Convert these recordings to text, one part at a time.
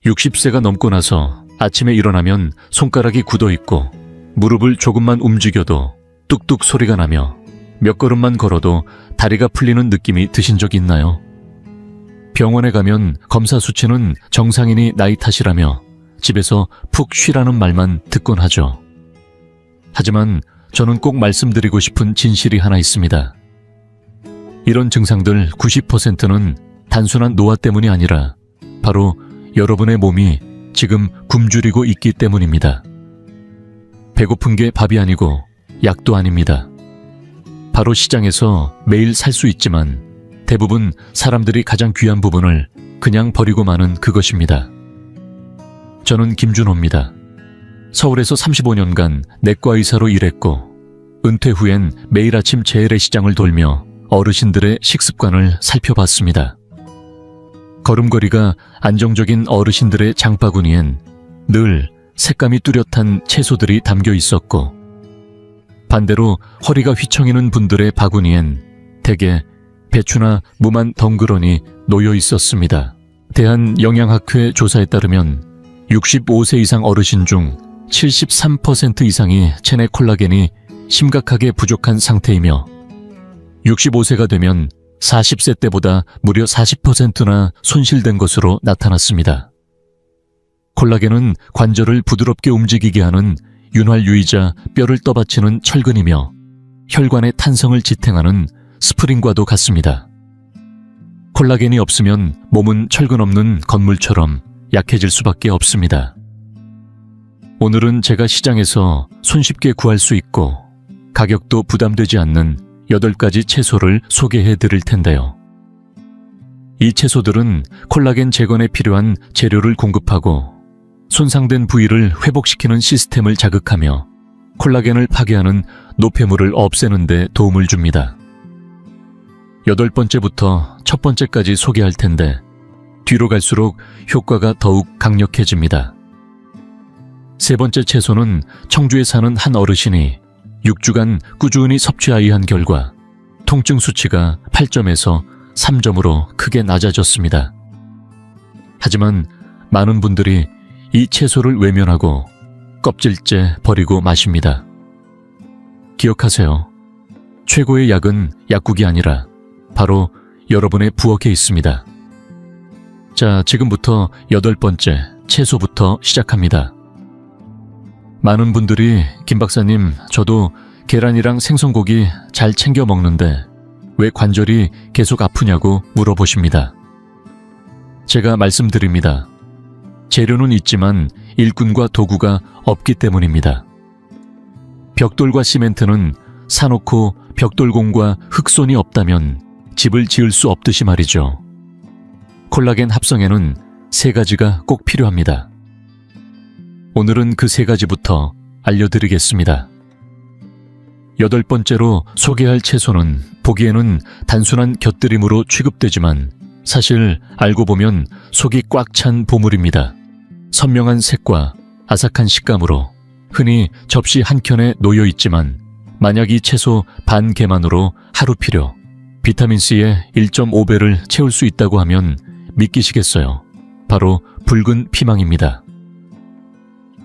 60세가 넘고 나서 아침에 일어나면 손가락이 굳어 있고 무릎을 조금만 움직여도 뚝뚝 소리가 나며 몇 걸음만 걸어도 다리가 풀리는 느낌이 드신 적 있나요? 병원에 가면 검사 수치는 정상인이 나이 탓이라며 집에서 푹 쉬라는 말만 듣곤 하죠. 하지만 저는 꼭 말씀드리고 싶은 진실이 하나 있습니다. 이런 증상들 90%는 단순한 노화 때문이 아니라 바로 여러분의 몸이 지금 굶주리고 있기 때문입니다. 배고픈 게 밥이 아니고 약도 아닙니다. 바로 시장에서 매일 살 수 있지만 대부분 사람들이 가장 귀한 부분을 그냥 버리고 마는 그것입니다. 저는 김준호입니다. 서울에서 35년간 내과 의사로 일했고 은퇴 후엔 매일 아침 재래시장을 돌며 어르신들의 식습관을 살펴봤습니다. 걸음걸이가 안정적인 어르신들의 장바구니엔 늘 색감이 뚜렷한 채소들이 담겨 있었고 반대로 허리가 휘청이는 분들의 바구니엔 대개 배추나 무만 덩그러니 놓여 있었습니다. 대한영양학회 조사에 따르면 65세 이상 어르신 중 73% 이상이 체내 콜라겐이 심각하게 부족한 상태이며 65세가 되면 40세 때보다 무려 40%나 손실된 것으로 나타났습니다. 콜라겐은 관절을 부드럽게 움직이게 하는 윤활유이자 뼈를 떠받치는 철근이며 혈관의 탄성을 지탱하는 스프링과도 같습니다. 콜라겐이 없으면 몸은 철근 없는 건물처럼 약해질 수밖에 없습니다. 오늘은 제가 시장에서 손쉽게 구할 수 있고 가격도 부담되지 않는 8가지 채소를 소개해 드릴 텐데요. 이 채소들은 콜라겐 재건에 필요한 재료를 공급하고 손상된 부위를 회복시키는 시스템을 자극하며 콜라겐을 파괴하는 노폐물을 없애는 데 도움을 줍니다. 8번째부터 첫 번째까지 소개할 텐데 뒤로 갈수록 효과가 더욱 강력해집니다. 세 번째 채소는 청주에 사는 한 어르신이 6주간 꾸준히 섭취하여한 결과 통증 수치가 8점에서 3점으로 크게 낮아졌습니다. 하지만 많은 분들이 이 채소를 외면하고 껍질째 버리고 마십니다. 기억하세요. 최고의 약은 약국이 아니라 바로 여러분의 부엌에 있습니다. 자, 지금부터 8번째 채소부터 시작합니다. 많은 분들이 김 박사님, 저도 계란이랑 생선고기 잘 챙겨 먹는데 왜 관절이 계속 아프냐고 물어보십니다. 제가 말씀드립니다. 재료는 있지만 일꾼과 도구가 없기 때문입니다. 벽돌과 시멘트는 사놓고 벽돌공과 흙손이 없다면 집을 지을 수 없듯이 말이죠. 콜라겐 합성에는 3가지가 꼭 필요합니다. 오늘은 그 3가지부터 알려드리겠습니다. 8번째로 소개할 채소는 보기에는 단순한 곁들임으로 취급되지만 사실 알고 보면 속이 꽉 찬 보물입니다. 선명한 색과 아삭한 식감으로 흔히 접시 한켠에 놓여 있지만 만약 이 채소 반 개만으로 하루 필요 비타민C의 1.5배를 채울 수 있다고 하면 믿기시겠어요? 바로 붉은 피망입니다.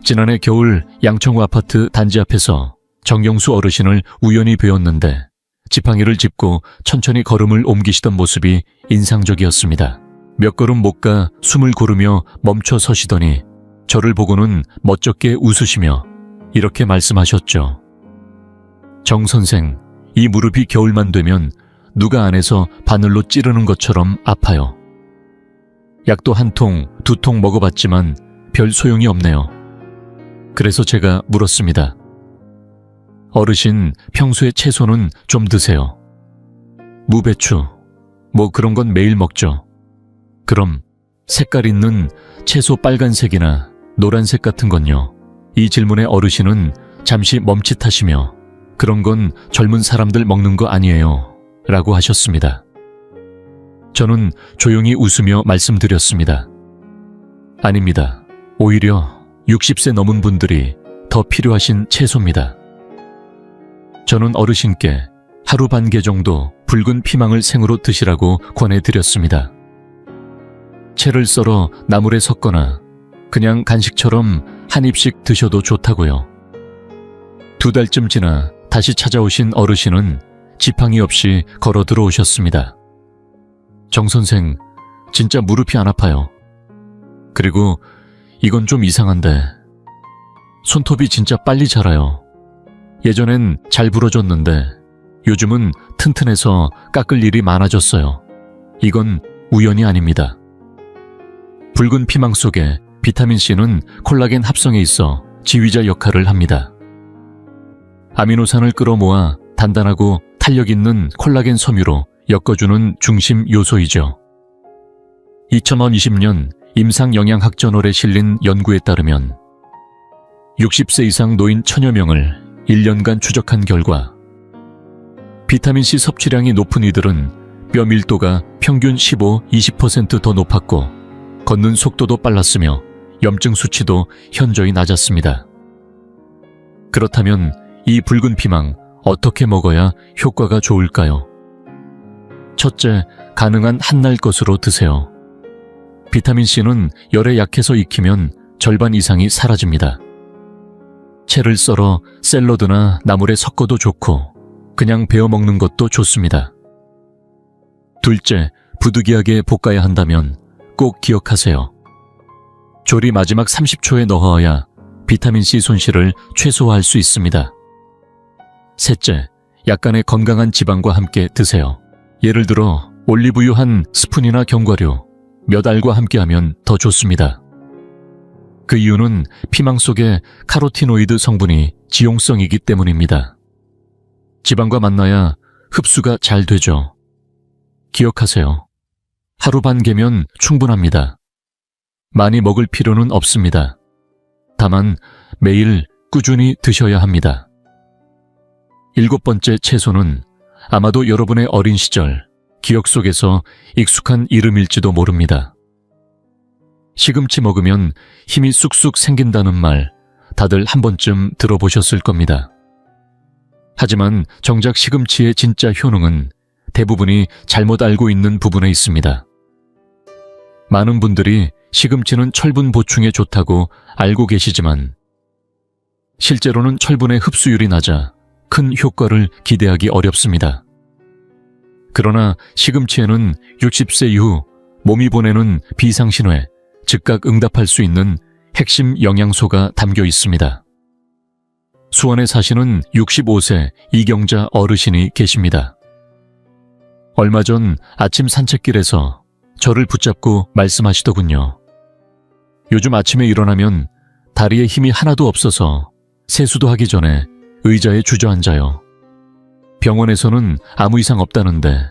지난해 겨울 양천구 아파트 단지 앞에서 정경수 어르신을 우연히 뵈었는데 지팡이를 짚고 천천히 걸음을 옮기시던 모습이 인상적이었습니다. 몇 걸음 못 가 숨을 고르며 멈춰 서시더니 저를 보고는 멋쩍게 웃으시며 이렇게 말씀하셨죠. 정 선생, 이 무릎이 겨울만 되면 누가 안에서 바늘로 찌르는 것처럼 아파요. 약도 1통, 2통 먹어봤지만 별 소용이 없네요. 그래서 제가 물었습니다. 어르신, 평소에 채소는 좀 드세요. 무배추, 뭐 그런 건 매일 먹죠. 그럼 색깔 있는 채소 빨간색이나 노란색 같은 건요? 이 질문에 어르신은 잠시 멈칫하시며 그런 건 젊은 사람들 먹는 거 아니에요 라고 하셨습니다. 저는 조용히 웃으며 말씀드렸습니다. 아닙니다. 오히려 60세 넘은 분들이 더 필요하신 채소입니다. 저는 어르신께 하루 반 개 정도 붉은 피망을 생으로 드시라고 권해드렸습니다. 채를 썰어 나물에 섞거나 그냥 간식처럼 한 입씩 드셔도 좋다고요. 2달쯤 지나 다시 찾아오신 어르신은 지팡이 없이 걸어 들어오셨습니다. 정 선생, 진짜 무릎이 안 아파요. 그리고 이건 좀 이상한데 손톱이 진짜 빨리 자라요. 예전엔 잘 부러졌는데 요즘은 튼튼해서 깎을 일이 많아졌어요. 이건 우연이 아닙니다. 붉은 피망 속에 비타민C는 콜라겐 합성에 있어 지휘자 역할을 합니다. 아미노산을 끌어모아 단단하고 탄력 있는 콜라겐 섬유로 엮어주는 중심 요소이죠. 2020년 임상영양학 저널에 실린 연구에 따르면 60세 이상 노인 1000여 명을 1년간 추적한 결과 비타민C 섭취량이 높은 이들은 뼈 밀도가 평균 15-20% 더 높았고 걷는 속도도 빨랐으며 염증 수치도 현저히 낮았습니다. 그렇다면 이 붉은 피망 어떻게 먹어야 효과가 좋을까요? 첫째, 가능한 한날 것으로 드세요. 비타민C는 열에 약해서 익히면 절반 이상이 사라집니다. 채를 썰어 샐러드나 나물에 섞어도 좋고 그냥 베어 먹는 것도 좋습니다. 둘째, 부득이하게 볶아야 한다면 꼭 기억하세요. 조리 마지막 30초에 넣어야 비타민C 손실을 최소화할 수 있습니다. 셋째, 약간의 건강한 지방과 함께 드세요. 예를 들어 올리브유 한 스푼이나 견과류, 몇 알과 함께하면 더 좋습니다. 그 이유는 피망 속의 카로티노이드 성분이 지용성이기 때문입니다. 지방과 만나야 흡수가 잘 되죠. 기억하세요. 하루 반 개면 충분합니다. 많이 먹을 필요는 없습니다. 다만 매일 꾸준히 드셔야 합니다. 7번째 채소는 아마도 여러분의 어린 시절 기억 속에서 익숙한 이름일지도 모릅니다. 시금치 먹으면 힘이 쑥쑥 생긴다는 말 다들 한 번쯤 들어보셨을 겁니다. 하지만 정작 시금치의 진짜 효능은 대부분이 잘못 알고 있는 부분에 있습니다. 많은 분들이 시금치는 철분 보충에 좋다고 알고 계시지만 실제로는 철분의 흡수율이 낮아 큰 효과를 기대하기 어렵습니다. 그러나 시금치에는 60세 이후 몸이 보내는 비상신호에 즉각 응답할 수 있는 핵심 영양소가 담겨 있습니다. 수원에 사시는 65세 이경자 어르신이 계십니다. 얼마 전 아침 산책길에서 저를 붙잡고 말씀하시더군요. 요즘 아침에 일어나면 다리에 힘이 하나도 없어서 세수도 하기 전에 의자에 주저앉아요. 병원에서는 아무 이상 없다는데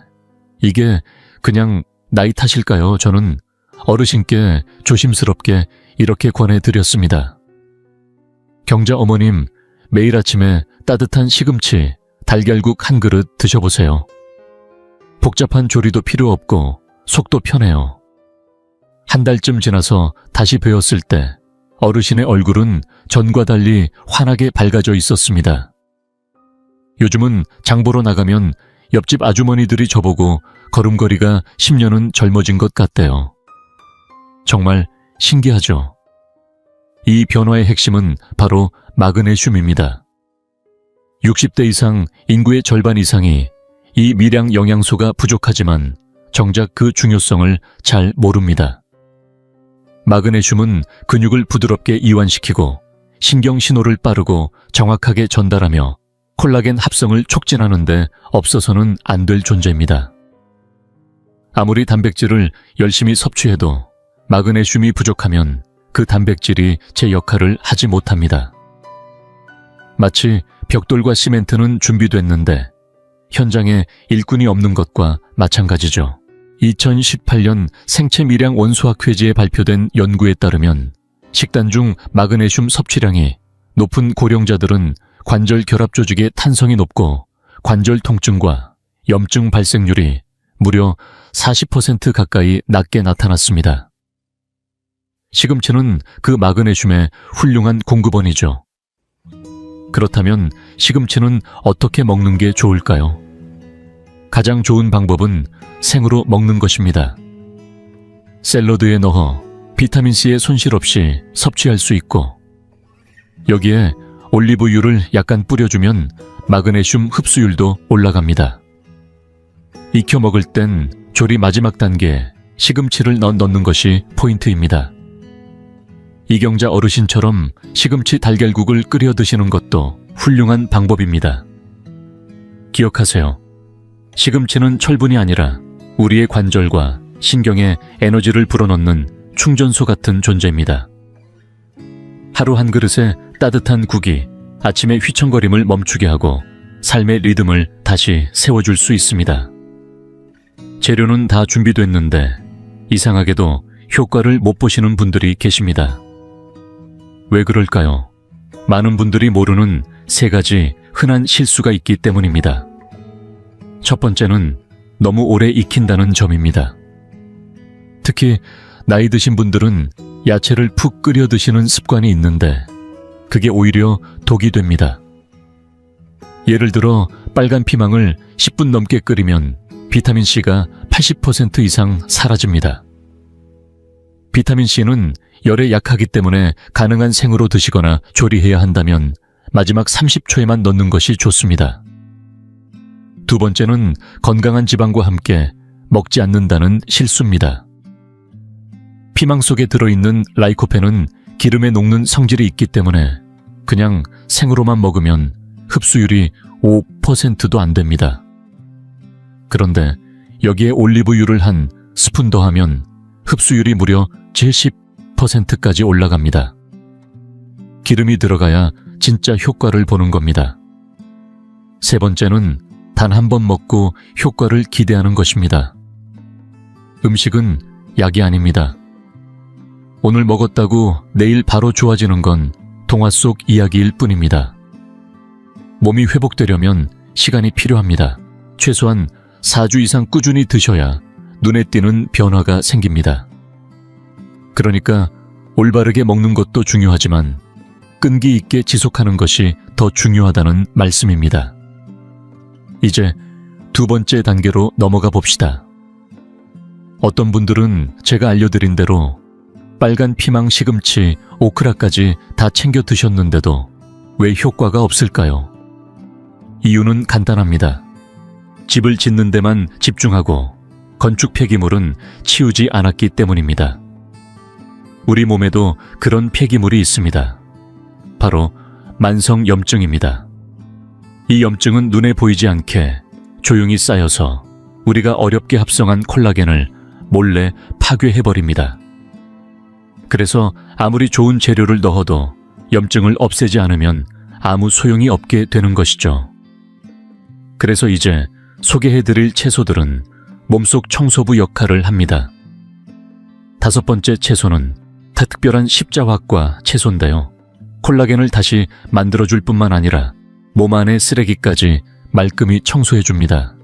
이게 그냥 나이 탓일까요? 저는 어르신께 조심스럽게 이렇게 권해드렸습니다. 경자 어머님, 매일 아침에 따뜻한 시금치, 달걀국 한 그릇 드셔보세요. 복잡한 조리도 필요 없고 속도 편해요. 한 달쯤 지나서 다시 뵈었을 때 어르신의 얼굴은 전과 달리 환하게 밝아져 있었습니다. 요즘은 장 보러 나가면 옆집 아주머니들이 저보고 걸음걸이가 10년은 젊어진 것 같대요. 정말 신기하죠? 이 변화의 핵심은 바로 마그네슘입니다. 60대 이상 인구의 절반 이상이 이 미량 영양소가 부족하지만 정작 그 중요성을 잘 모릅니다. 마그네슘은 근육을 부드럽게 이완시키고 신경 신호를 빠르고 정확하게 전달하며 콜라겐 합성을 촉진하는데 없어서는 안 될 존재입니다. 아무리 단백질을 열심히 섭취해도 마그네슘이 부족하면 그 단백질이 제 역할을 하지 못합니다. 마치 벽돌과 시멘트는 준비됐는데 현장에 일꾼이 없는 것과 마찬가지죠. 2018년 생체미량 원소학회지에 발표된 연구에 따르면 식단 중 마그네슘 섭취량이 높은 고령자들은 관절 결합 조직의 탄성이 높고 관절 통증과 염증 발생률이 무려 40% 가까이 낮게 나타났습니다. 시금치는 그 마그네슘의 훌륭한 공급원이죠. 그렇다면 시금치는 어떻게 먹는 게 좋을까요? 가장 좋은 방법은 생으로 먹는 것입니다. 샐러드에 넣어 비타민C의 손실 없이 섭취할 수 있고, 여기에 올리브유를 약간 뿌려주면 마그네슘 흡수율도 올라갑니다. 익혀 먹을 땐 조리 마지막 단계에 시금치를 넣는 것이 포인트입니다. 이경자 어르신처럼 시금치 달걀국을 끓여 드시는 것도 훌륭한 방법입니다. 기억하세요. 시금치는 철분이 아니라 우리의 관절과 신경에 에너지를 불어넣는 충전소 같은 존재입니다. 하루 한 그릇의 따뜻한 국이 아침의 휘청거림을 멈추게 하고 삶의 리듬을 다시 세워줄 수 있습니다. 재료는 다 준비됐는데 이상하게도 효과를 못 보시는 분들이 계십니다. 왜 그럴까요? 많은 분들이 모르는 3가지 흔한 실수가 있기 때문입니다. 첫 번째는 너무 오래 익힌다는 점입니다. 특히 나이 드신 분들은 야채를 푹 끓여 드시는 습관이 있는데 그게 오히려 독이 됩니다. 예를 들어 빨간 피망을 10분 넘게 끓이면 비타민C가 80% 이상 사라집니다. 비타민C는 열에 약하기 때문에 가능한 생으로 드시거나 조리해야 한다면 마지막 30초에만 넣는 것이 좋습니다. 두 번째는 건강한 지방과 함께 먹지 않는다는 실수입니다. 피망 속에 들어있는 라이코펜은 기름에 녹는 성질이 있기 때문에 그냥 생으로만 먹으면 흡수율이 5%도 안 됩니다. 그런데 여기에 올리브유를 한 스푼 더하면 흡수율이 무려 70%까지 올라갑니다. 기름이 들어가야 진짜 효과를 보는 겁니다. 세 번째는 단 한 번 먹고 효과를 기대하는 것입니다. 음식은 약이 아닙니다. 오늘 먹었다고 내일 바로 좋아지는 건 동화 속 이야기일 뿐입니다. 몸이 회복되려면 시간이 필요합니다. 최소한 4주 이상 꾸준히 드셔야 눈에 띄는 변화가 생깁니다. 그러니까 올바르게 먹는 것도 중요하지만 끈기 있게 지속하는 것이 더 중요하다는 말씀입니다. 이제 2번째 단계로 넘어가 봅시다. 어떤 분들은 제가 알려드린 대로 빨간 피망, 시금치, 오크라까지 다 챙겨 드셨는데도 왜 효과가 없을까요? 이유는 간단합니다. 집을 짓는 데만 집중하고 건축 폐기물은 치우지 않았기 때문입니다. 우리 몸에도 그런 폐기물이 있습니다. 바로 만성염증입니다. 이 염증은 눈에 보이지 않게 조용히 쌓여서 우리가 어렵게 합성한 콜라겐을 몰래 파괴해버립니다. 그래서 아무리 좋은 재료를 넣어도 염증을 없애지 않으면 아무 소용이 없게 되는 것이죠. 그래서 이제 소개해드릴 채소들은 몸속 청소부 역할을 합니다. 5번째 채소는 특별한 십자화과 채소인데요. 콜라겐을 다시 만들어줄 뿐만 아니라 몸 안의 쓰레기까지 말끔히 청소해줍니다.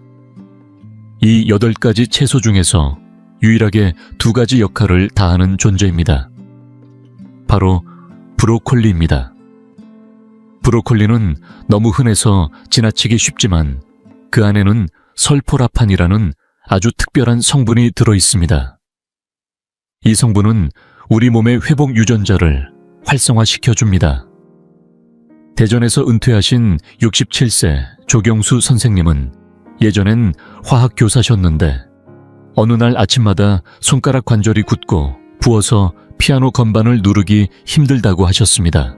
이 8가지 채소 중에서 유일하게 2가지 역할을 다하는 존재입니다. 바로 브로콜리입니다. 브로콜리는 너무 흔해서 지나치기 쉽지만 그 안에는 설포라판이라는 아주 특별한 성분이 들어있습니다. 이 성분은 우리 몸의 회복 유전자를 활성화시켜줍니다. 대전에서 은퇴하신 67세 조경수 선생님은 예전엔 화학 교사셨는데 어느 날 아침마다 손가락 관절이 굳고 부어서 피아노 건반을 누르기 힘들다고 하셨습니다.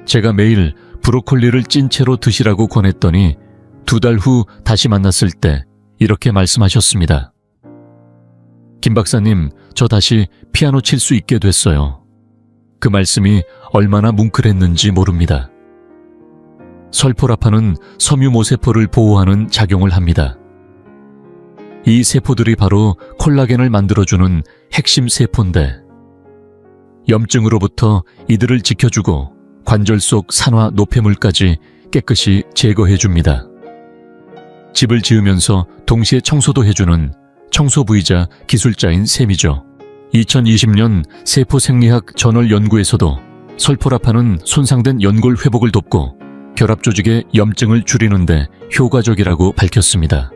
제가 매일 브로콜리를 찐 채로 드시라고 권했더니 2달 후 다시 만났을 때 이렇게 말씀하셨습니다. 김 박사님, 저 다시 피아노 칠 수 있게 됐어요. 그 말씀이 얼마나 뭉클했는지 모릅니다. 설포라판은 섬유모세포를 보호하는 작용을 합니다. 이 세포들이 바로 콜라겐을 만들어주는 핵심 세포인데 염증으로부터 이들을 지켜주고 관절 속 산화 노폐물까지 깨끗이 제거해줍니다. 집을 지으면서 동시에 청소도 해주는 청소부이자 기술자인 셈이죠. 2020년 세포생리학 저널 연구에서도 설포라판은 손상된 연골 회복을 돕고 결합 조직의 염증을 줄이는데 효과적이라고 밝혔습니다.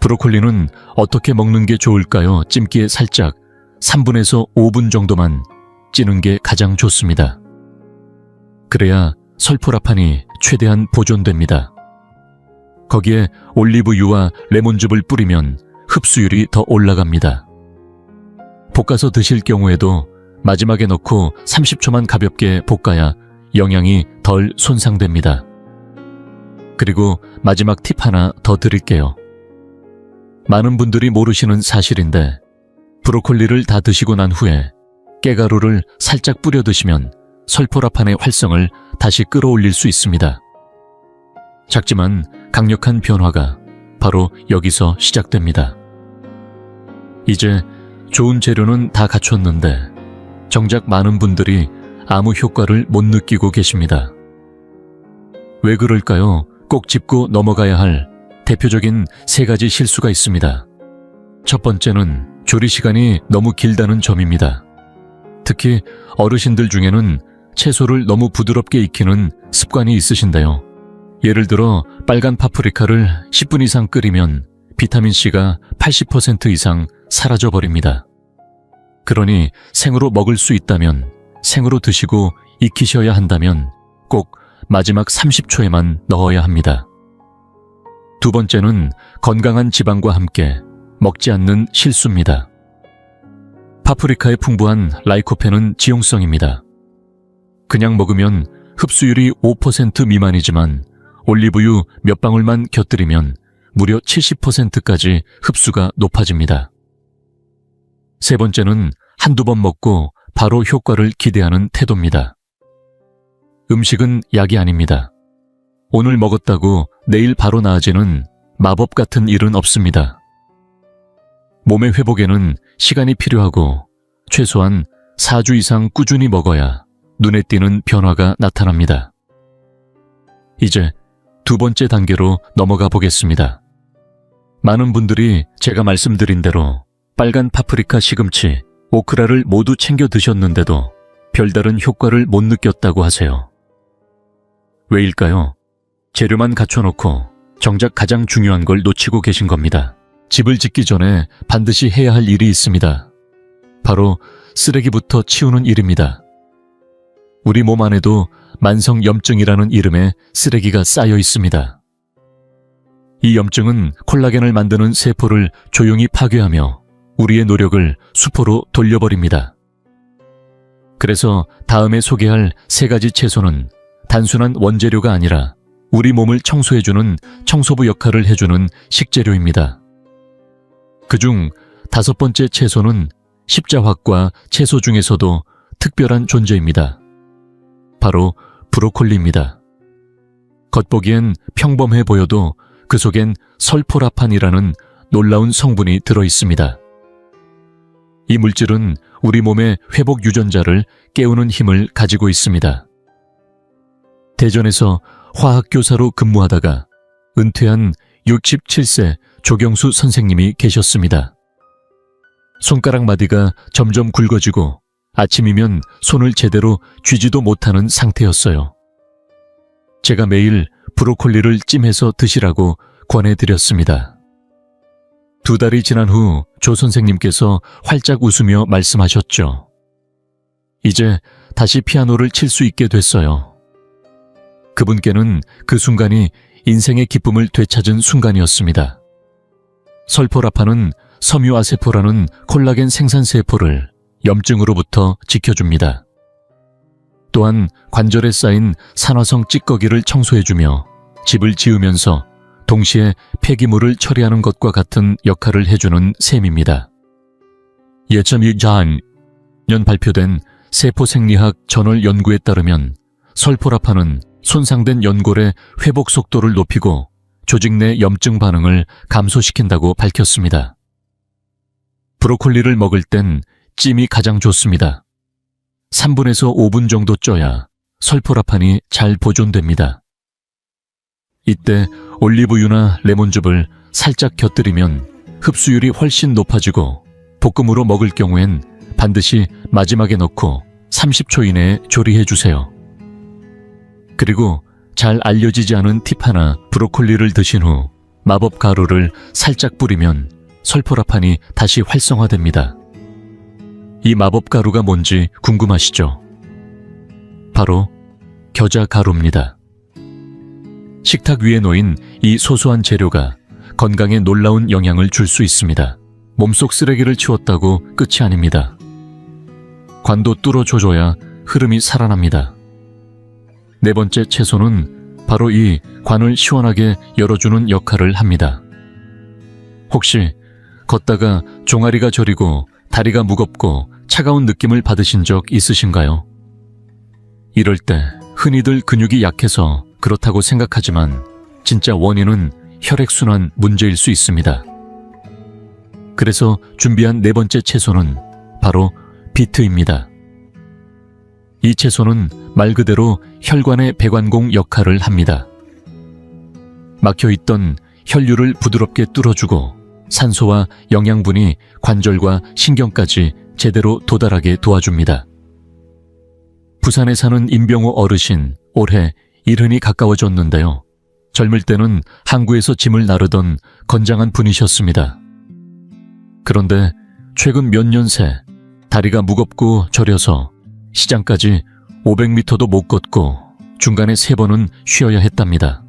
브로콜리는 어떻게 먹는 게 좋을까요? 찜기에 살짝 3분에서 5분 정도만 찌는 게 가장 좋습니다. 그래야 설포라판이 최대한 보존됩니다. 거기에 올리브유와 레몬즙을 뿌리면 흡수율이 더 올라갑니다. 볶아서 드실 경우에도 마지막에 넣고 30초만 가볍게 볶아야 영양이 덜 손상됩니다. 그리고 마지막 팁 하나 더 드릴게요. 많은 분들이 모르시는 사실인데 브로콜리를 다 드시고 난 후에 깨가루를 살짝 뿌려 드시면 설포라판의 활성을 다시 끌어올릴 수 있습니다. 작지만 강력한 변화가 바로 여기서 시작됩니다. 이제 좋은 재료는 다 갖췄는데 정작 많은 분들이 아무 효과를 못 느끼고 계십니다. 왜 그럴까요? 꼭 짚고 넘어가야 할 대표적인 3가지 실수가 있습니다. 첫 번째는 조리 시간이 너무 길다는 점입니다. 특히 어르신들 중에는 채소를 너무 부드럽게 익히는 습관이 있으신데요. 예를 들어 빨간 파프리카를 10분 이상 끓이면 비타민C가 80% 이상 사라져버립니다. 그러니 생으로 먹을 수 있다면, 생으로 드시고 익히셔야 한다면 꼭 마지막 30초에만 넣어야 합니다. 두 번째는 건강한 지방과 함께 먹지 않는 실수입니다. 파프리카에 풍부한 라이코펜은 지용성입니다. 그냥 먹으면 흡수율이 5% 미만이지만 올리브유 몇 방울만 곁들이면 무려 70%까지 흡수가 높아집니다. 세 번째는 한두 번 먹고 바로 효과를 기대하는 태도입니다. 음식은 약이 아닙니다. 오늘 먹었다고 내일 바로 나아지는 마법 같은 일은 없습니다. 몸의 회복에는 시간이 필요하고 최소한 4주 이상 꾸준히 먹어야 눈에 띄는 변화가 나타납니다. 이제 두 번째 단계로 넘어가 보겠습니다. 많은 분들이 제가 말씀드린 대로 빨간 파프리카, 시금치, 오크라를 모두 챙겨 드셨는데도 별다른 효과를 못 느꼈다고 하세요. 왜일까요? 재료만 갖춰놓고 정작 가장 중요한 걸 놓치고 계신 겁니다. 집을 짓기 전에 반드시 해야 할 일이 있습니다. 바로 쓰레기부터 치우는 일입니다. 우리 몸 안에도 만성염증이라는 이름의 쓰레기가 쌓여 있습니다. 이 염증은 콜라겐을 만드는 세포를 조용히 파괴하며 우리의 노력을 수포로 돌려버립니다. 그래서 다음에 소개할 3가지 채소는 단순한 원재료가 아니라 우리 몸을 청소해주는 청소부 역할을 해주는 식재료입니다. 그중 5번째 채소는 십자화과 채소 중에서도 특별한 존재입니다. 바로 브로콜리입니다. 겉보기엔 평범해 보여도 그 속엔 설포라판이라는 놀라운 성분이 들어있습니다. 이 물질은 우리 몸의 회복 유전자를 깨우는 힘을 가지고 있습니다. 대전에서 화학교사로 근무하다가 은퇴한 67세 조경수 선생님이 계셨습니다. 손가락 마디가 점점 굵어지고 아침이면 손을 제대로 쥐지도 못하는 상태였어요. 제가 매일 브로콜리를 찜해서 드시라고 권해드렸습니다. 2달이 지난 후 조 선생님께서 활짝 웃으며 말씀하셨죠. 이제 다시 피아노를 칠 수 있게 됐어요. 그분께는 그 순간이 인생의 기쁨을 되찾은 순간이었습니다. 설포라판은 섬유아세포라는 콜라겐 생산세포를 염증으로부터 지켜줍니다. 또한 관절에 쌓인 산화성 찌꺼기를 청소해주며 집을 지으면서 동시에 폐기물을 처리하는 것과 같은 역할을 해주는 셈입니다. 2002년 발표된 세포생리학 저널 연구에 따르면 설포라판은 손상된 연골의 회복 속도를 높이고 조직 내 염증 반응을 감소시킨다고 밝혔습니다. 브로콜리를 먹을 땐 찜이 가장 좋습니다. 3분에서 5분 정도 쪄야 설포라판이 잘 보존됩니다. 이때 올리브유나 레몬즙을 살짝 곁들이면 흡수율이 훨씬 높아지고 볶음으로 먹을 경우엔 반드시 마지막에 넣고 30초 이내에 조리해 주세요. 그리고 잘 알려지지 않은 팁 하나, 브로콜리를 드신 후 마법 가루를 살짝 뿌리면 설포라판이 다시 활성화됩니다. 이 마법 가루가 뭔지 궁금하시죠? 바로 겨자 가루입니다. 식탁 위에 놓인 이 소소한 재료가 건강에 놀라운 영향을 줄 수 있습니다. 몸속 쓰레기를 치웠다고 끝이 아닙니다. 관도 뚫어줘줘야 흐름이 살아납니다. 네 번째 채소는 바로 이 관을 시원하게 열어주는 역할을 합니다. 혹시 걷다가 종아리가 저리고 다리가 무겁고 차가운 느낌을 받으신 적 있으신가요? 이럴 때 흔히들 근육이 약해서 그렇다고 생각하지만 진짜 원인은 혈액순환 문제일 수 있습니다. 그래서 준비한 네 번째 채소는 바로 비트입니다. 이 채소는 말 그대로 혈관의 배관공 역할을 합니다. 막혀있던 혈류를 부드럽게 뚫어주고 산소와 영양분이 관절과 신경까지 제대로 도달하게 도와줍니다. 부산에 사는 임병호 어르신, 올해 70이 가까워졌는데요. 젊을 때는 항구에서 짐을 나르던 건장한 분이셨습니다. 그런데 최근 몇 년 새 다리가 무겁고 저려서 시장까지 500m도 못 걷고 중간에 3번은 쉬어야 했답니다.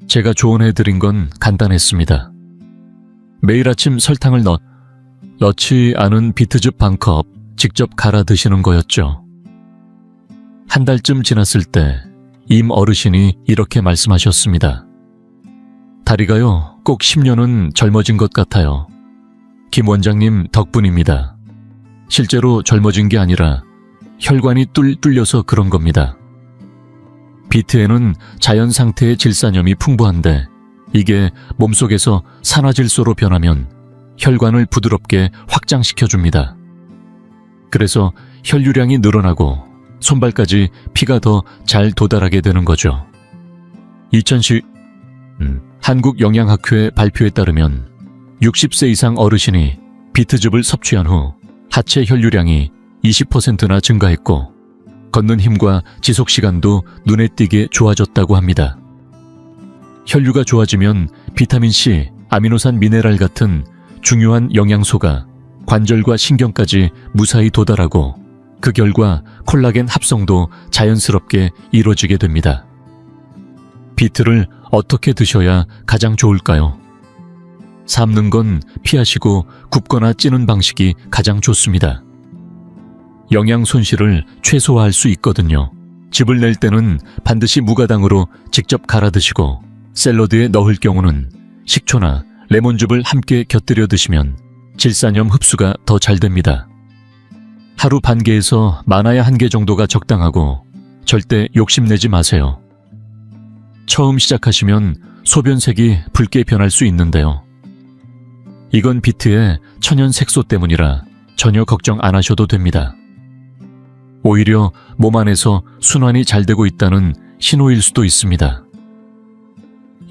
제가 조언해드린 건 간단했습니다. 매일 아침 설탕을 넣지 않은 비트즙 반컵 직접 갈아 드시는 거였죠. 한 달쯤 지났을 때 임 어르신이 이렇게 말씀하셨습니다. 다리가요, 꼭 10년은 젊어진 것 같아요. 김 원장님 덕분입니다. 실제로 젊어진 게 아니라 혈관이 뚫려서 그런 겁니다. 비트에는 자연 상태의 질산염이 풍부한데 이게 몸속에서 산화질소로 변하면 혈관을 부드럽게 확장시켜줍니다. 그래서 혈류량이 늘어나고 손발까지 피가 더 잘 도달하게 되는 거죠. 2010 한국영양학회 발표에 따르면 60세 이상 어르신이 비트즙을 섭취한 후 하체 혈류량이 20%나 증가했고 걷는 힘과 지속시간도 눈에 띄게 좋아졌다고 합니다. 혈류가 좋아지면 비타민C, 아미노산 미네랄 같은 중요한 영양소가 관절과 신경까지 무사히 도달하고 그 결과 콜라겐 합성도 자연스럽게 이루어지게 됩니다. 비트를 어떻게 드셔야 가장 좋을까요? 삶는 건 피하시고 굽거나 찌는 방식이 가장 좋습니다. 영양 손실을 최소화할 수 있거든요. 즙을 낼 때는 반드시 무가당으로 직접 갈아 드시고 샐러드에 넣을 경우는 식초나 레몬즙을 함께 곁들여 드시면 질산염 흡수가 더 잘 됩니다. 하루 반 개에서 많아야 1개 정도가 적당하고 절대 욕심내지 마세요. 처음 시작하시면 소변색이 붉게 변할 수 있는데요. 이건 비트의 천연 색소 때문이라 전혀 걱정 안 하셔도 됩니다. 오히려 몸 안에서 순환이 잘 되고 있다는 신호일 수도 있습니다.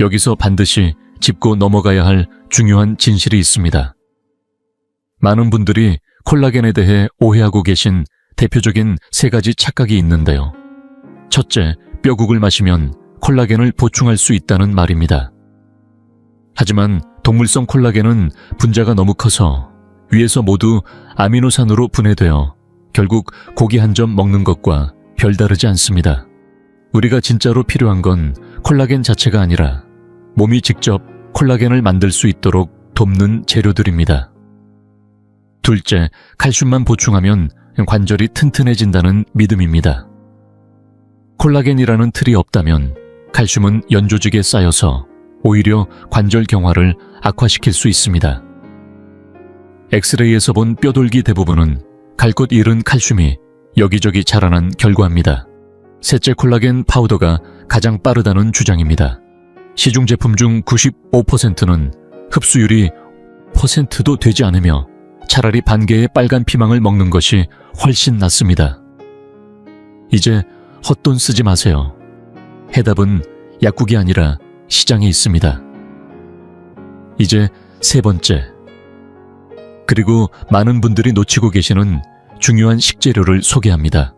여기서 반드시 짚고 넘어가야 할 중요한 진실이 있습니다. 많은 분들이 콜라겐에 대해 오해하고 계신 대표적인 3가지 착각이 있는데요. 첫째, 뼈국을 마시면 콜라겐을 보충할 수 있다는 말입니다. 하지만 동물성 콜라겐은 분자가 너무 커서 위에서 모두 아미노산으로 분해되어 결국 고기 한 점 먹는 것과 별다르지 않습니다. 우리가 진짜로 필요한 건 콜라겐 자체가 아니라 몸이 직접 콜라겐을 만들 수 있도록 돕는 재료들입니다. 둘째, 칼슘만 보충하면 관절이 튼튼해진다는 믿음입니다. 콜라겐이라는 틀이 없다면 칼슘은 연조직에 쌓여서 오히려 관절 경화를 악화시킬 수 있습니다. 엑스레이에서 본 뼈돌기 대부분은 갈 곳 잃은 칼슘이 여기저기 자라난 결과입니다. 셋째, 콜라겐 파우더가 가장 빠르다는 주장입니다. 시중 제품 중 95%는 흡수율이 1%도 되지 않으며 차라리 반 개의 빨간 피망을 먹는 것이 훨씬 낫습니다. 이제 헛돈 쓰지 마세요. 해답은 약국이 아니라 시장에 있습니다. 이제 3번째. 그리고 많은 분들이 놓치고 계시는 중요한 식재료를 소개합니다.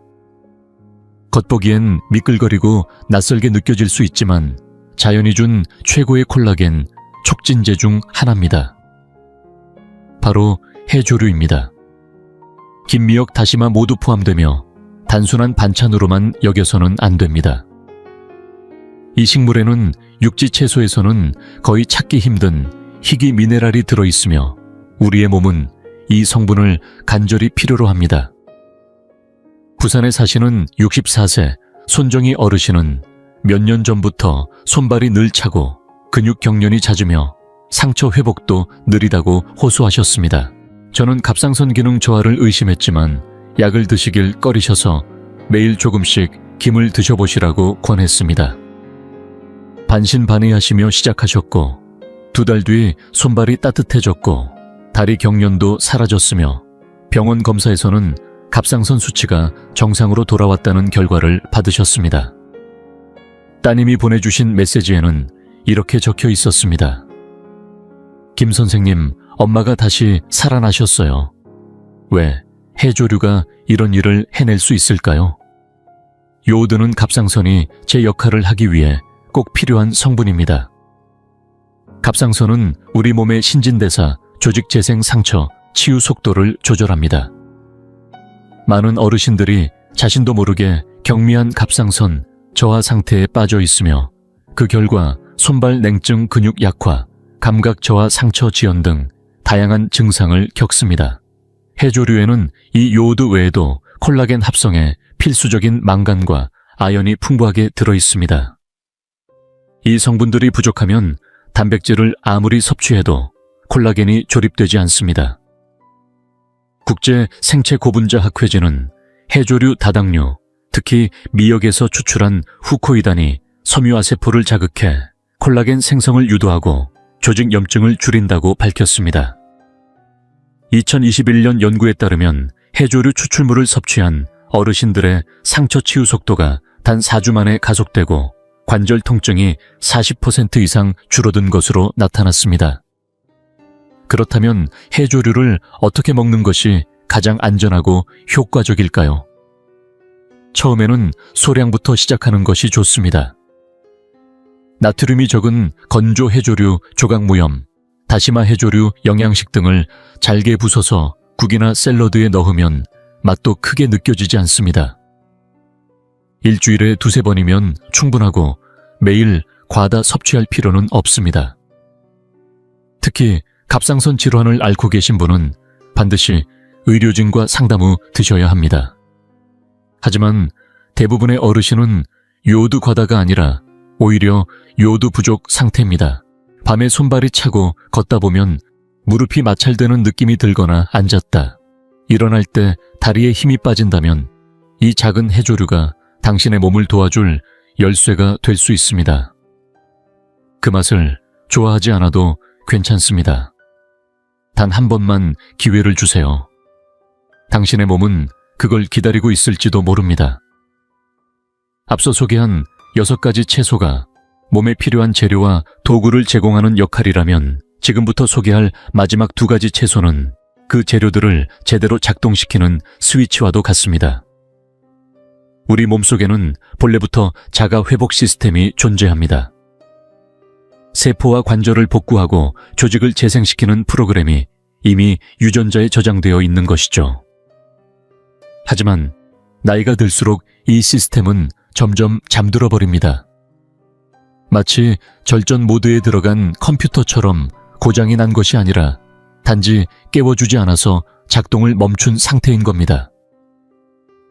겉보기엔 미끌거리고 낯설게 느껴질 수 있지만 자연이 준 최고의 콜라겐 촉진제 중 하나입니다. 바로 해조류입니다. 김미역, 다시마 모두 포함되며 단순한 반찬으로만 여겨서는 안 됩니다. 이 식물에는 육지 채소에서는 거의 찾기 힘든 희귀 미네랄이 들어있으며 우리의 몸은 이 성분을 간절히 필요로 합니다. 부산에 사시는 64세 손정희 어르신은 몇 년 전부터 손발이 늘 차고 근육 경련이 잦으며 상처 회복도 느리다고 호소하셨습니다. 저는 갑상선 기능 저하를 의심했지만 약을 드시길 꺼리셔서 매일 조금씩 김을 드셔보시라고 권했습니다. 반신반의하시며 시작하셨고 2달 뒤 손발이 따뜻해졌고 다리 경련도 사라졌으며 병원 검사에서는 갑상선 수치가 정상으로 돌아왔다는 결과를 받으셨습니다. 따님이 보내주신 메시지에는 이렇게 적혀 있었습니다. 김 선생님, 엄마가 다시 살아나셨어요. 왜 해조류가 이런 일을 해낼 수 있을까요? 요오드는 갑상선이 제 역할을 하기 위해 꼭 필요한 성분입니다. 갑상선은 우리 몸의 신진대사, 조직 재생, 상처, 치유 속도를 조절합니다. 많은 어르신들이 자신도 모르게 경미한 갑상선 저하 상태에 빠져 있으며 그 결과 손발 냉증, 근육 약화, 감각 저하, 상처 지연 등 다양한 증상을 겪습니다. 해조류에는 이 요오드 외에도 콜라겐 합성에 필수적인 망간과 아연이 풍부하게 들어있습니다. 이 성분들이 부족하면 단백질을 아무리 섭취해도 콜라겐이 조립되지 않습니다. 국제 생체 고분자 학회지는 해조류 다당류, 특히 미역에서 추출한 후코이단이 섬유화세포를 자극해 콜라겐 생성을 유도하고 조직 염증을 줄인다고 밝혔습니다. 2021년 연구에 따르면 해조류 추출물을 섭취한 어르신들의 상처 치유 속도가 단 4주 만에 가속되고 관절 통증이 40% 이상 줄어든 것으로 나타났습니다. 그렇다면 해조류를 어떻게 먹는 것이 가장 안전하고 효과적일까요? 처음에는 소량부터 시작하는 것이 좋습니다. 나트륨이 적은 건조 해조류 조각무염, 다시마 해조류 영양식 등을 잘게 부숴서 국이나 샐러드에 넣으면 맛도 크게 느껴지지 않습니다. 일주일에 2-3번이면 충분하고 매일 과다 섭취할 필요는 없습니다. 특히 갑상선 질환을 앓고 계신 분은 반드시 의료진과 상담 후 드셔야 합니다. 하지만 대부분의 어르신은 요오드 과다가 아니라 오히려 요오드 부족 상태입니다. 밤에 손발이 차고 걷다 보면 무릎이 마찰되는 느낌이 들거나 앉았다 일어날 때 다리에 힘이 빠진다면 이 작은 해조류가 당신의 몸을 도와줄 열쇠가 될 수 있습니다. 그 맛을 좋아하지 않아도 괜찮습니다. 단 한 번만 기회를 주세요. 당신의 몸은 그걸 기다리고 있을지도 모릅니다. 앞서 소개한 6가지 채소가 몸에 필요한 재료와 도구를 제공하는 역할이라면 지금부터 소개할 마지막 2가지 채소는 그 재료들을 제대로 작동시키는 스위치와도 같습니다. 우리 몸속에는 본래부터 자가 회복 시스템이 존재합니다. 세포와 관절을 복구하고 조직을 재생시키는 프로그램이 이미 유전자에 저장되어 있는 것이죠. 하지만 나이가 들수록 이 시스템은 점점 잠들어 버립니다. 마치 절전 모드에 들어간 컴퓨터처럼 고장이 난 것이 아니라 단지 깨워주지 않아서 작동을 멈춘 상태인 겁니다.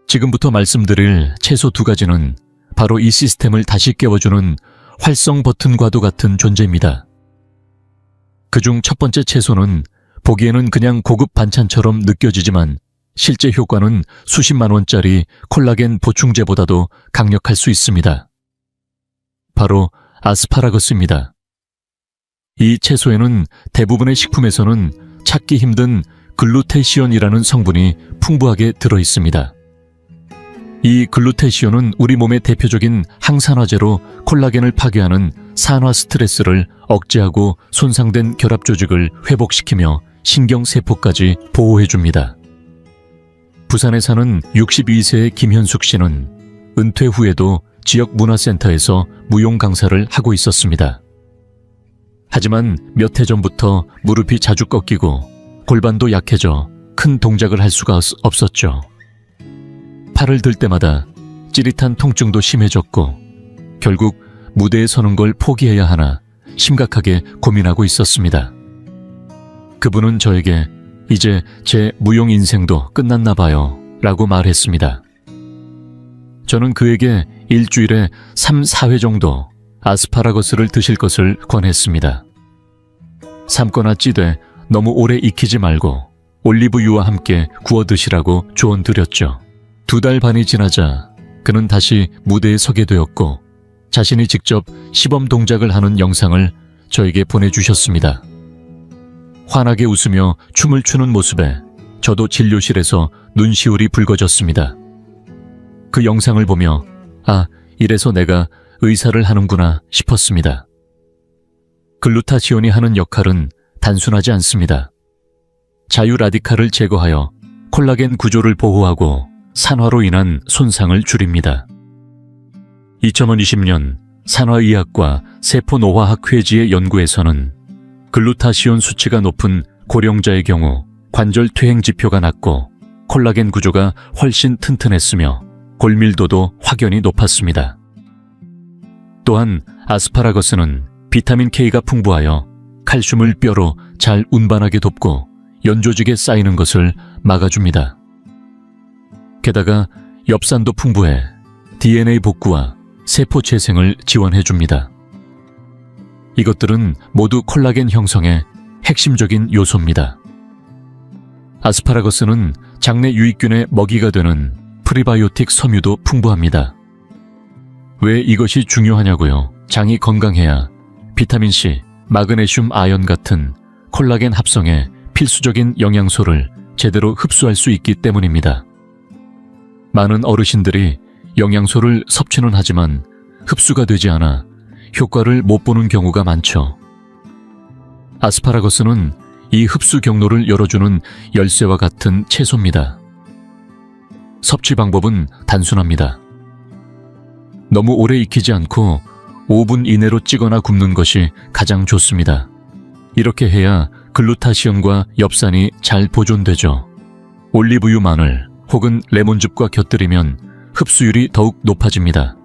지금부터 말씀드릴 채소 2가지는 바로 이 시스템을 다시 깨워주는 활성 버튼과도 같은 존재입니다. 그중 첫 번째 채소는 보기에는 그냥 고급 반찬처럼 느껴지지만 실제 효과는 수십만 원짜리 콜라겐 보충제보다도 강력할 수 있습니다. 바로 아스파라거스입니다. 이 채소에는 대부분의 식품에서는 찾기 힘든 글루테시온이라는 성분이 풍부하게 들어있습니다. 이 글루테시온은 우리 몸의 대표적인 항산화제로 콜라겐을 파괴하는 산화 스트레스를 억제하고 손상된 결합 조직을 회복시키며 신경세포까지 보호해줍니다. 부산에 사는 62세의 김현숙 씨는 은퇴 후에도 지역 문화센터에서 무용 강사를 하고 있었습니다. 하지만 몇 해 전부터 무릎이 자주 꺾이고 골반도 약해져 큰 동작을 할 수가 없었죠. 팔을 들 때마다 찌릿한 통증도 심해졌고 결국 무대에 서는 걸 포기해야 하나 심각하게 고민하고 있었습니다. 그분은 저에게 이제 제 무용 인생도 끝났나 봐요 라고 말했습니다. 저는 그에게 일주일에 3, 4회 정도 아스파라거스를 드실 것을 권했습니다. 삶거나 찌되 너무 오래 익히지 말고 올리브유와 함께 구워 드시라고 조언 드렸죠. 2달 반이 지나자 그는 다시 무대에 서게 되었고 자신이 직접 시범 동작을 하는 영상을 저에게 보내주셨습니다. 환하게 웃으며 춤을 추는 모습에 저도 진료실에서 눈시울이 붉어졌습니다. 그 영상을 보며 아, 이래서 내가 의사를 하는구나 싶었습니다. 글루타치온이 하는 역할은 단순하지 않습니다. 자유 라디칼을 제거하여 콜라겐 구조를 보호하고 산화로 인한 손상을 줄입니다. 2020년 산화의학과 세포노화학 회지의 연구에서는 글루타시온 수치가 높은 고령자의 경우 관절 퇴행 지표가 낮고 콜라겐 구조가 훨씬 튼튼했으며 골밀도도 확연히 높았습니다. 또한 아스파라거스는 비타민 K가 풍부하여 칼슘을 뼈로 잘 운반하게 돕고 연조직에 쌓이는 것을 막아줍니다. 게다가 엽산도 풍부해 DNA 복구와 세포 재생을 지원해줍니다. 이것들은 모두 콜라겐 형성의 핵심적인 요소입니다. 아스파라거스는 장내 유익균의 먹이가 되는 프리바이오틱 섬유도 풍부합니다. 왜 이것이 중요하냐고요? 장이 건강해야 비타민C, 마그네슘, 아연 같은 콜라겐 합성에 필수적인 영양소를 제대로 흡수할 수 있기 때문입니다. 많은 어르신들이 영양소를 섭취는 하지만 흡수가 되지 않아 효과를 못 보는 경우가 많죠. 아스파라거스는 이 흡수 경로를 열어주는 열쇠와 같은 채소입니다. 섭취 방법은 단순합니다. 너무 오래 익히지 않고 5분 이내로 찌거나 굽는 것이 가장 좋습니다. 이렇게 해야 글루타시온과 엽산이 잘 보존되죠. 올리브유, 마늘 혹은 레몬즙과 곁들이면 흡수율이 더욱 높아집니다.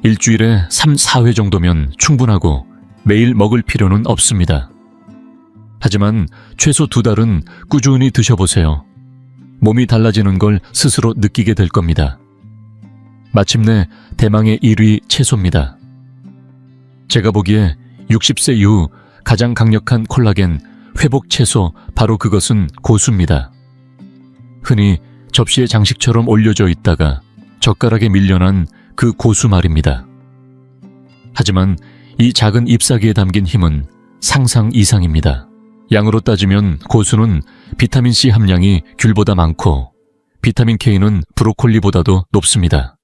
일주일에 3, 4회 정도면 충분하고 매일 먹을 필요는 없습니다. 하지만 최소 2달은 꾸준히 드셔보세요. 몸이 달라지는 걸 스스로 느끼게 될 겁니다. 마침내 대망의 1위 채소입니다. 제가 보기에 60세 이후 가장 강력한 콜라겐 회복 채소, 바로 그것은 고수입니다. 흔히 접시에 장식처럼 올려져 있다가 젓가락에 밀려난 그 고수 말입니다. 하지만 이 작은 잎사귀에 담긴 힘은 상상 이상입니다. 양으로 따지면 고수는 비타민C 함량이 귤보다 많고 비타민 K는 브로콜리보다도 높습니다.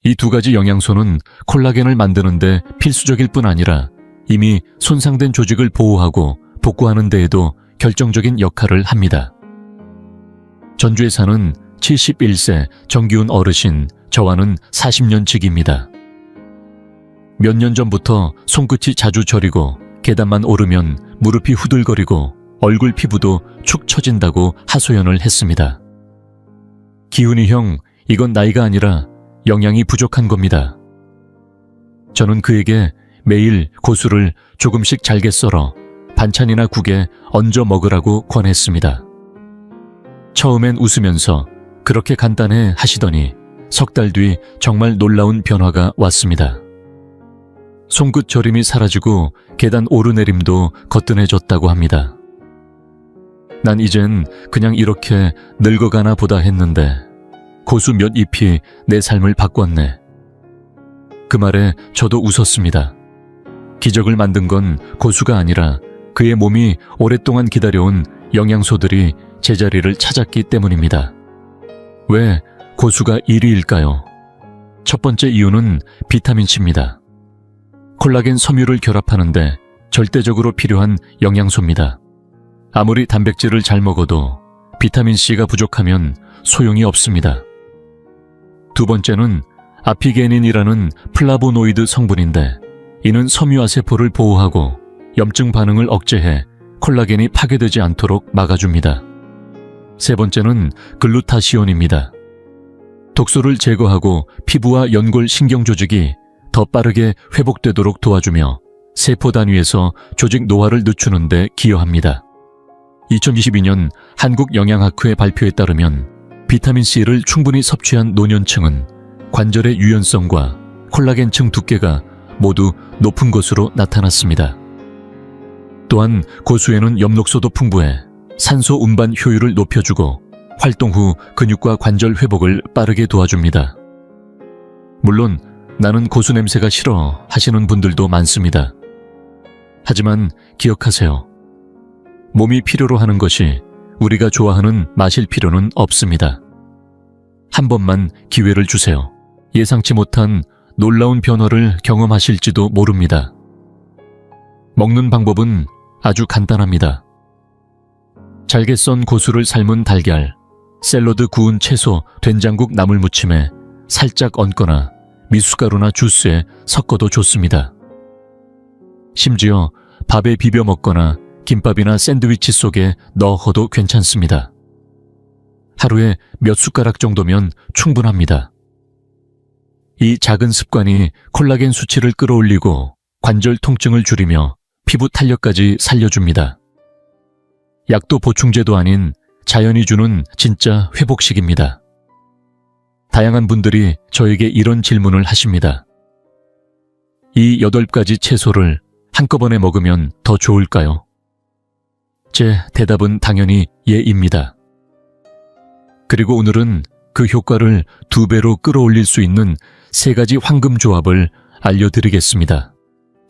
이 2가지 영양소는 콜라겐을 만드는 데 필수적일 뿐 아니라 이미 손상된 조직을 보호하고 복구하는 데에도 결정적인 역할을 합니다. 전주에 사는 71세 정기훈 어르신, 저와는 40년 지기입니다. 몇 년 전부터 손끝이 자주 저리고 계단만 오르면 무릎이 후들거리고 얼굴 피부도 축 처진다고 하소연을 했습니다. 기훈이 형, 이건 나이가 아니라 영양이 부족한 겁니다. 저는 그에게 매일 고수를 조금씩 잘게 썰어 반찬이나 국에 얹어 먹으라고 권했습니다. 처음엔 웃으면서 그렇게 간단해 하시더니 석 달 뒤 정말 놀라운 변화가 왔습니다. 손끝 저림이 사라지고 계단 오르내림도 거뜬해졌다고 합니다. 난 이젠 그냥 이렇게 늙어가나 보다 했는데 고수 몇 잎이 내 삶을 바꿨네. 그 말에 저도 웃었습니다. 기적을 만든 건 고수가 아니라 그의 몸이 오랫동안 기다려온 영양소들이 제자리를 찾았기 때문입니다. 왜 고수가 1위일까요? 첫 번째 이유는 비타민C입니다. 콜라겐 섬유를 결합하는데 절대적으로 필요한 영양소입니다. 아무리 단백질을 잘 먹어도 비타민C가 부족하면 소용이 없습니다. 두 번째는 아피게닌이라는 플라보노이드 성분인데 이는 섬유화 세포를 보호하고 염증 반응을 억제해 콜라겐이 파괴되지 않도록 막아줍니다. 세 번째는 글루타시온입니다. 독소를 제거하고 피부와 연골 신경 조직이 더 빠르게 회복되도록 도와주며 세포 단위에서 조직 노화를 늦추는 데 기여합니다. 2022년 한국영양학회 발표에 따르면 비타민C를 충분히 섭취한 노년층은 관절의 유연성과 콜라겐층 두께가 모두 높은 것으로 나타났습니다. 또한 고수에는 엽록소도 풍부해 산소 운반 효율을 높여주고 활동 후 근육과 관절 회복을 빠르게 도와줍니다. 물론 나는 고수 냄새가 싫어 하시는 분들도 많습니다. 하지만 기억하세요. 몸이 필요로 하는 것이 우리가 좋아하는 마실 필요는 없습니다. 한 번만 기회를 주세요. 예상치 못한 놀라운 변화를 경험하실지도 모릅니다. 먹는 방법은 아주 간단합니다. 잘게 썬 고수를 삶은 달걀, 샐러드 구운 채소, 된장국 나물무침에 살짝 얹거나 미숫가루나 주스에 섞어도 좋습니다. 심지어 밥에 비벼 먹거나 김밥이나 샌드위치 속에 넣어도 괜찮습니다. 하루에 몇 숟가락 정도면 충분합니다. 이 작은 습관이 콜라겐 수치를 끌어올리고 관절 통증을 줄이며 피부 탄력까지 살려줍니다. 약도 보충제도 아닌 자연이 주는 진짜 회복식입니다. 다양한 분들이 저에게 이런 질문을 하십니다. 이 8가지 채소를 한꺼번에 먹으면 더 좋을까요? 제 대답은 당연히 예입니다. 그리고 오늘은 그 효과를 2배로 끌어올릴 수 있는 3가지 황금 조합을 알려드리겠습니다.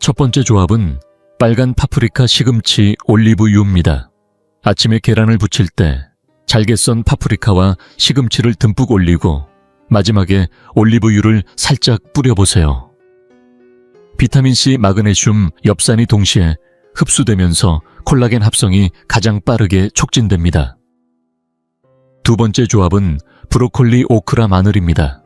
첫 번째 조합은 빨간 파프리카, 시금치, 올리브유입니다. 아침에 계란을 부칠 때 잘게 썬 파프리카와 시금치를 듬뿍 올리고 마지막에 올리브유를 살짝 뿌려보세요. 비타민C, 마그네슘, 엽산이 동시에 흡수되면서 콜라겐 합성이 가장 빠르게 촉진됩니다. 두 번째 조합은 브로콜리, 오크라, 마늘입니다.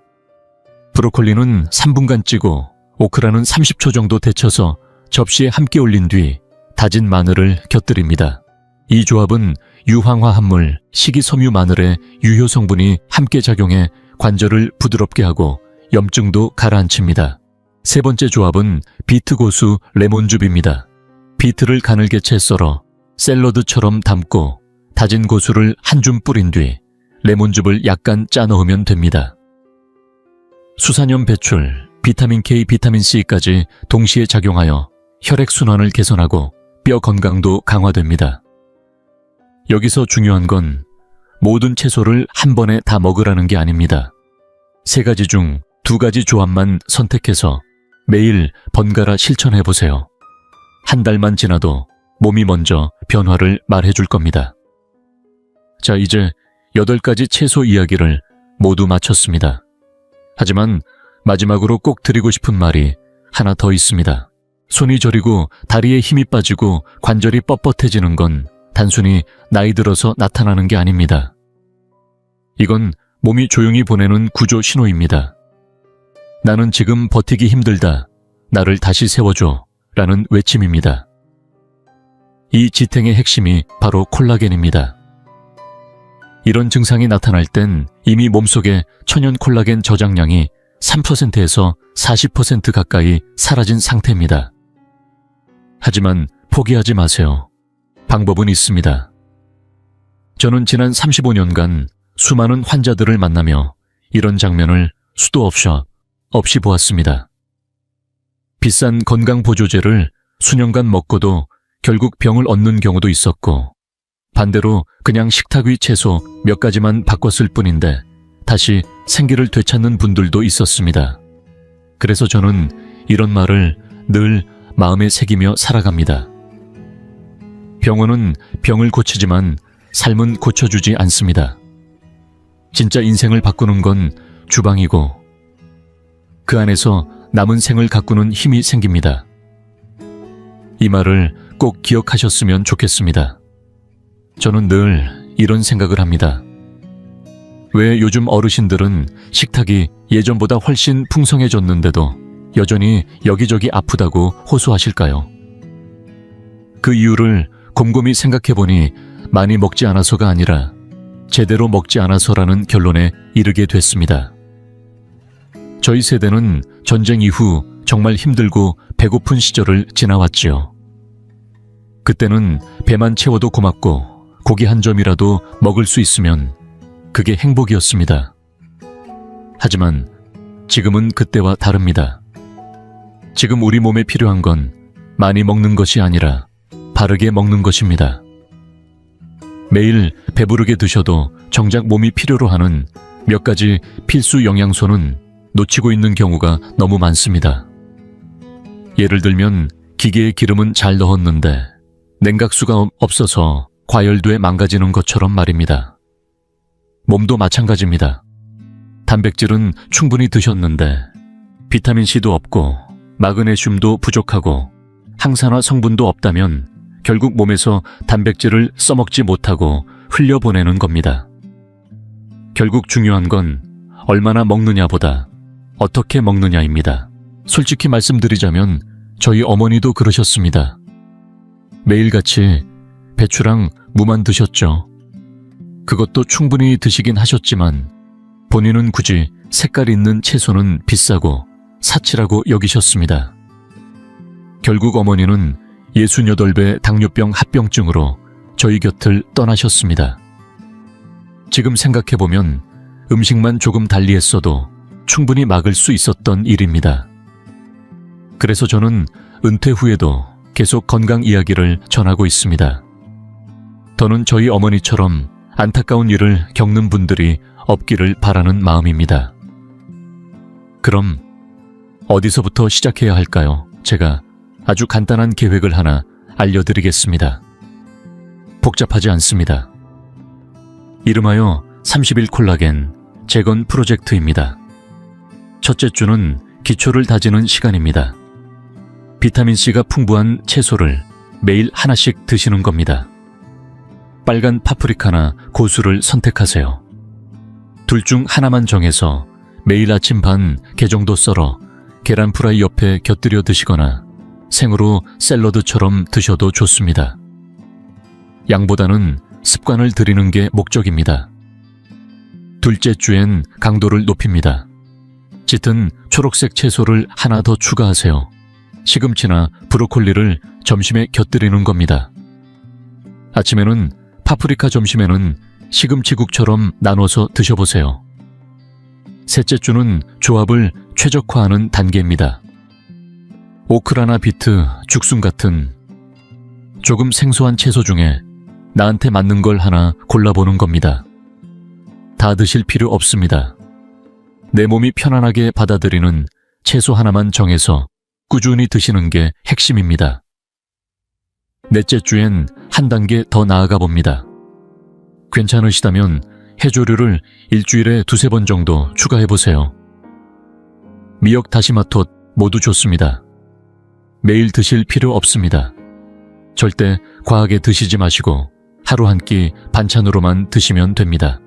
브로콜리는 3분간 찌고 오크라는 30초 정도 데쳐서 접시에 함께 올린 뒤 다진 마늘을 곁들입니다. 이 조합은 유황화 합물, 식이섬유 마늘의 유효 성분이 함께 작용해 관절을 부드럽게 하고 염증도 가라앉힙니다. 세 번째 조합은 비트, 고수, 레몬즙입니다. 비트를 가늘게 채 썰어 샐러드처럼 담고 다진 고수를 한 줌 뿌린 뒤 레몬즙을 약간 짜 넣으면 됩니다. 수산염 배출, 비타민 K, 비타민 C까지 동시에 작용하여 혈액순환을 개선하고 뼈 건강도 강화됩니다. 여기서 중요한 건 모든 채소를 한 번에 다 먹으라는 게 아닙니다. 3가지 중 2가지 조합만 선택해서 매일 번갈아 실천해보세요. 한 달만 지나도 몸이 먼저 변화를 말해줄 겁니다. 자, 이제 8가지 채소 이야기를 모두 마쳤습니다. 하지만 마지막으로 꼭 드리고 싶은 말이 하나 더 있습니다. 손이 저리고 다리에 힘이 빠지고 관절이 뻣뻣해지는 건 단순히 나이 들어서 나타나는 게 아닙니다. 이건 몸이 조용히 보내는 구조 신호입니다. 나는 지금 버티기 힘들다. 나를 다시 세워줘. 라는 외침입니다. 이 지탱의 핵심이 바로 콜라겐입니다. 이런 증상이 나타날 땐 이미 몸속에 천연 콜라겐 저장량이 3%에서 40% 가까이 사라진 상태입니다. 하지만 포기하지 마세요. 방법은 있습니다. 저는 지난 35년간 수많은 환자들을 만나며 이런 장면을 수도 없이 보았습니다. 비싼 건강보조제를 수년간 먹고도 결국 병을 얻는 경우도 있었고, 반대로 그냥 식탁 위 채소 몇 가지만 바꿨을 뿐인데 다시 생기를 되찾는 분들도 있었습니다. 그래서 저는 이런 말을 늘 마음에 새기며 살아갑니다. 병원은 병을 고치지만 삶은 고쳐주지 않습니다. 진짜 인생을 바꾸는 건 주방이고 그 안에서 남은 생을 가꾸는 힘이 생깁니다. 이 말을 꼭 기억하셨으면 좋겠습니다. 저는 늘 이런 생각을 합니다. 왜 요즘 어르신들은 식탁이 예전보다 훨씬 풍성해졌는데도 여전히 여기저기 아프다고 호소하실까요? 그 이유를 곰곰이 생각해보니 많이 먹지 않아서가 아니라 제대로 먹지 않아서라는 결론에 이르게 됐습니다. 저희 세대는 전쟁 이후 정말 힘들고 배고픈 시절을 지나왔지요. 그때는 배만 채워도 고맙고 고기 한 점이라도 먹을 수 있으면 그게 행복이었습니다. 하지만 지금은 그때와 다릅니다. 지금 우리 몸에 필요한 건 많이 먹는 것이 아니라 바르게 먹는 것입니다. 매일 배부르게 드셔도 정작 몸이 필요로 하는 몇 가지 필수 영양소는 놓치고 있는 경우가 너무 많습니다. 예를 들면 기계에 기름은 잘 넣었는데 냉각수가 없어서 과열돼 망가지는 것처럼 말입니다. 몸도 마찬가지입니다. 단백질은 충분히 드셨는데 비타민C도 없고 마그네슘도 부족하고 항산화 성분도 없다면 결국 몸에서 단백질을 써먹지 못하고 흘려보내는 겁니다. 결국 중요한 건 얼마나 먹느냐보다 어떻게 먹느냐입니다. 솔직히 말씀드리자면 저희 어머니도 그러셨습니다. 매일같이 배추랑 무만 드셨죠. 그것도 충분히 드시긴 하셨지만 본인은 굳이 색깔 있는 채소는 비싸고 사치라고 여기셨습니다. 결국 어머니는 68배 당뇨병 합병증으로 저희 곁을 떠나셨습니다. 지금 생각해보면 음식만 조금 달리했어도 충분히 막을 수 있었던 일입니다. 그래서 저는 은퇴 후에도 계속 건강 이야기를 전하고 있습니다. 더는 저희 어머니처럼 안타까운 일을 겪는 분들이 없기를 바라는 마음입니다. 그럼 어디서부터 시작해야 할까요? 제가 아주 간단한 계획을 하나 알려드리겠습니다. 복잡하지 않습니다. 이름하여 30일 콜라겐 재건 프로젝트입니다. 첫째 주는 기초를 다지는 시간입니다. 비타민C가 풍부한 채소를 매일 하나씩 드시는 겁니다. 빨간 파프리카나 고수를 선택하세요. 둘 중 하나만 정해서 매일 아침 반 개 정도 썰어 계란 프라이 옆에 곁들여 드시거나 생으로 샐러드처럼 드셔도 좋습니다. 양보다는 습관을 들이는 게 목적입니다. 둘째 주엔 강도를 높입니다. 짙은 초록색 채소를 하나 더 추가하세요. 시금치나 브로콜리를 점심에 곁들이는 겁니다. 아침에는 파프리카, 점심에는 시금치국처럼 나눠서 드셔보세요. 셋째 주는 조합을 최적화하는 단계입니다. 오크라나 비트, 죽순 같은 조금 생소한 채소 중에 나한테 맞는 걸 하나 골라보는 겁니다. 다 드실 필요 없습니다. 내 몸이 편안하게 받아들이는 채소 하나만 정해서 꾸준히 드시는 게 핵심입니다. 넷째 주엔 한 단계 더 나아가 봅니다. 괜찮으시다면 해조류를 일주일에 2-3번 정도 추가해보세요. 미역, 다시마톳 모두 좋습니다. 매일 드실 필요 없습니다. 절대 과하게 드시지 마시고 하루 한 끼 반찬으로만 드시면 됩니다.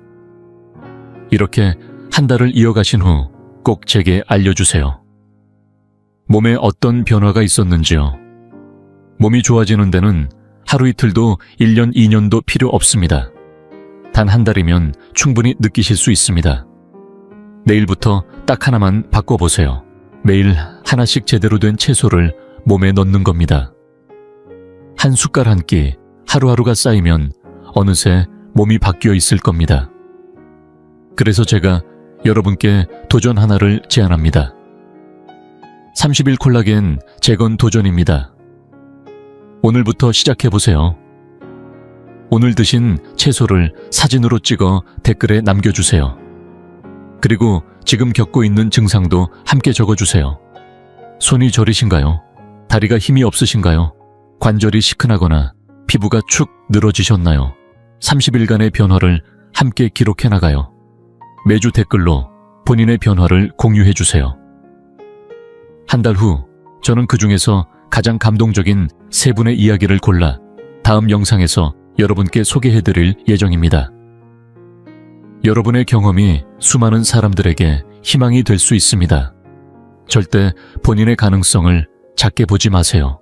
이렇게 한 달을 이어가신 후 꼭 제게 알려주세요. 몸에 어떤 변화가 있었는지요. 몸이 좋아지는 데는 하루 이틀도 1년, 2년도 필요 없습니다. 단 한 달이면 충분히 느끼실 수 있습니다. 내일부터 딱 하나만 바꿔보세요. 매일 하나씩 제대로 된 채소를 몸에 넣는 겁니다. 한 숟갈 한 끼, 하루하루가 쌓이면 어느새 몸이 바뀌어 있을 겁니다. 그래서 제가 여러분께 도전 하나를 제안합니다. 30일 콜라겐 재건 도전입니다. 오늘부터 시작해보세요. 오늘 드신 채소를 사진으로 찍어 댓글에 남겨주세요. 그리고 지금 겪고 있는 증상도 함께 적어주세요. 손이 저리신가요? 다리가 힘이 없으신가요? 관절이 시큰하거나 피부가 축 늘어지셨나요? 30일간의 변화를 함께 기록해 나가요. 매주 댓글로 본인의 변화를 공유해주세요. 한 달 후 저는 그 중에서 가장 감동적인 3분의 이야기를 골라 다음 영상에서 여러분께 소개해드릴 예정입니다. 여러분의 경험이 수많은 사람들에게 희망이 될 수 있습니다. 절대 본인의 가능성을 작게 보지 마세요.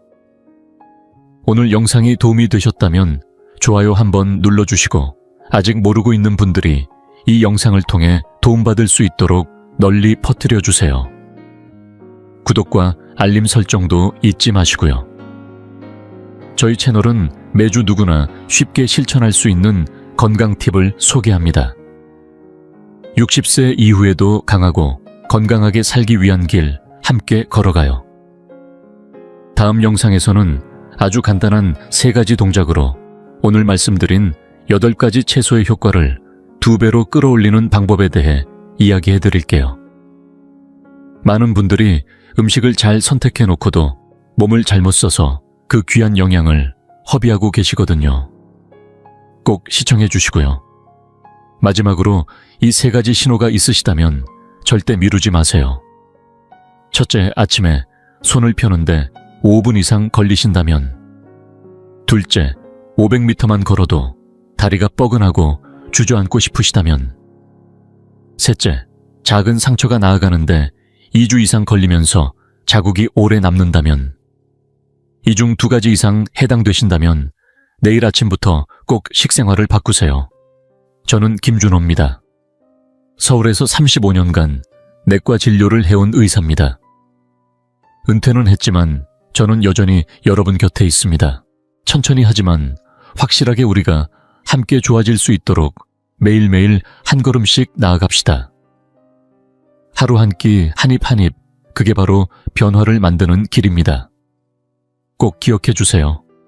오늘 영상이 도움이 되셨다면 좋아요 한번 눌러주시고 아직 모르고 있는 분들이 이 영상을 통해 도움받을 수 있도록 널리 퍼뜨려 주세요. 구독과 알림 설정도 잊지 마시고요. 저희 채널은 매주 누구나 쉽게 실천할 수 있는 건강 팁을 소개합니다. 60세 이후에도 강하고 건강하게 살기 위한 길 함께 걸어가요. 다음 영상에서는 아주 간단한 3가지 동작으로 오늘 말씀드린 8가지 채소의 효과를 2배로 끌어올리는 방법에 대해 이야기해 드릴게요. 많은 분들이 음식을 잘 선택해 놓고도 몸을 잘못 써서 그 귀한 영양을 허비하고 계시거든요. 꼭 시청해 주시고요. 마지막으로 이 3가지 신호가 있으시다면 절대 미루지 마세요. 첫째, 아침에 손을 펴는데 5분 이상 걸리신다면. 둘째, 500m만 걸어도 다리가 뻐근하고 주저앉고 싶으시다면. 셋째, 작은 상처가 나아가는데 2주 이상 걸리면서 자국이 오래 남는다면. 이 중 2가지 이상 해당되신다면 내일 아침부터 꼭 식생활을 바꾸세요. 저는 김준호입니다. 서울에서 35년간 내과 진료를 해온 의사입니다. 은퇴는 했지만 저는 여전히 여러분 곁에 있습니다. 천천히 하지만 확실하게 우리가 함께 좋아질 수 있도록 매일매일 한 걸음씩 나아갑시다. 하루 한 끼, 한 입 한 입, 그게 바로 변화를 만드는 길입니다. 꼭 기억해 주세요.